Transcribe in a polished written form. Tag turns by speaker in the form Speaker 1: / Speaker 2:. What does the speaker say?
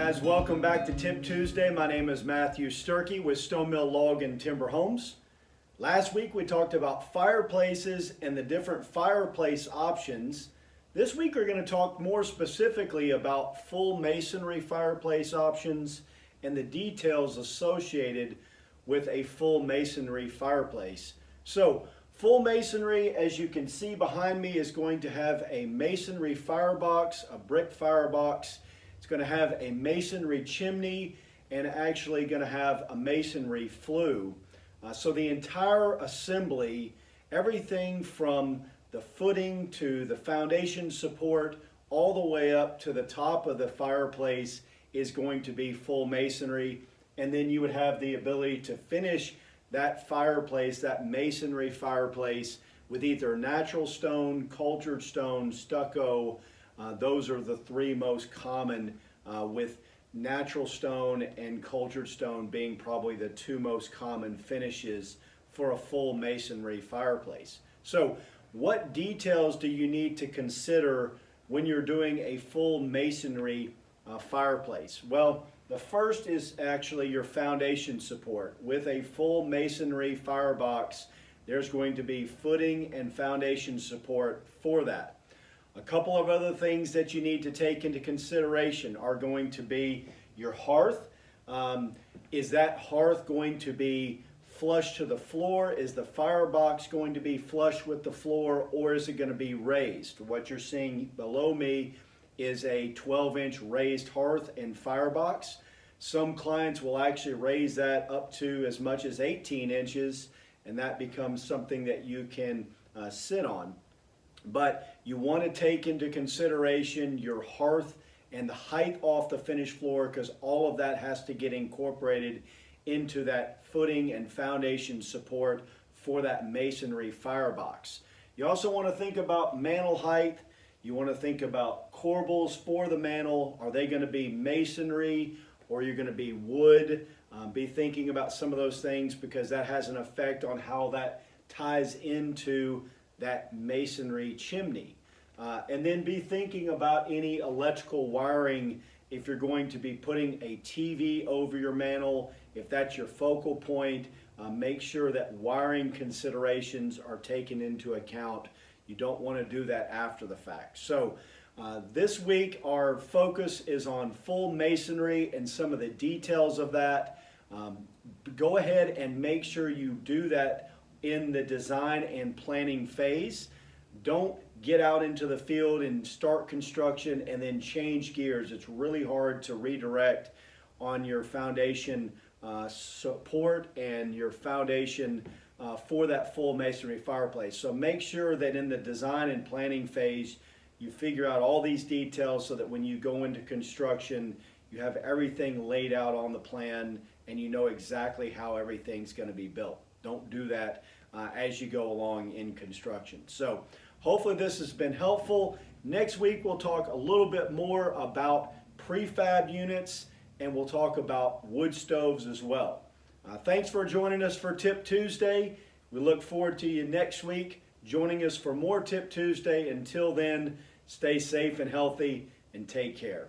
Speaker 1: guys, welcome back to Tip Tuesday. My name is Matthew Sturkey with Stone Mill Log and Timber Homes. Last week we talked about fireplaces and the different fireplace options. This week we're going to talk more specifically about full masonry fireplace options and the details associated with a full masonry fireplace. So, full masonry, as you can see behind me, is going to have a masonry firebox, a brick firebox. It's going to have a masonry chimney and actually going to have a masonry flue. So the entire assembly, everything from the footing to the foundation support all the way up to the top of the fireplace is going to be full masonry. And then you would have the ability to finish that fireplace, that masonry fireplace, with either natural stone, cultured stone, stucco. Those are the three most common, with natural stone and cultured stone being probably the two most common finishes for a full masonry fireplace. So what details do you need to consider when you're doing a full masonry fireplace? Well, the first is actually your foundation support. With a full masonry firebox, there's going to be footing and foundation support for that. A couple of other things that you need to take into consideration are going to be your hearth. Is that hearth going to be flush to the floor? Is the firebox going to be flush with the floor, or is it going to be raised? What you're seeing below me is a 12-inch raised hearth and firebox. Some clients will actually raise that up to as much as 18 inches, and that becomes something that you can sit on. But you want to take into consideration your hearth and the height off the finished floor, because all of that has to get incorporated into that footing and foundation support for that masonry firebox. You also want to think about mantle height. You want to think about corbels for the mantle. Are they going to be masonry or are you going to be wood? Be thinking about some of those things, because that has an effect on how that ties into that masonry chimney. And then be thinking about any electrical wiring. If you're going to be putting a TV over your mantle, if that's your focal point, make sure that wiring considerations are taken into account. You don't want to do that after the fact. So this week our focus is on full masonry and some of the details of that. Go ahead and make sure you do that in the design and planning phase. Don't get out into the field and start construction and then change gears. It's really hard to redirect on your foundation support and your foundation for that full masonry fireplace. So make sure that in the design and planning phase you figure out all these details so that when you go into construction you have everything laid out on the plan and you know exactly how everything's going to be built. Don't do that as you go along in construction. So hopefully this has been helpful. Next week we'll talk a little bit more about prefab units, and we'll talk about wood stoves as well. Thanks for joining us for Tip Tuesday. We look forward to you next week joining us for more Tip Tuesday. Until then, stay safe and healthy and take care.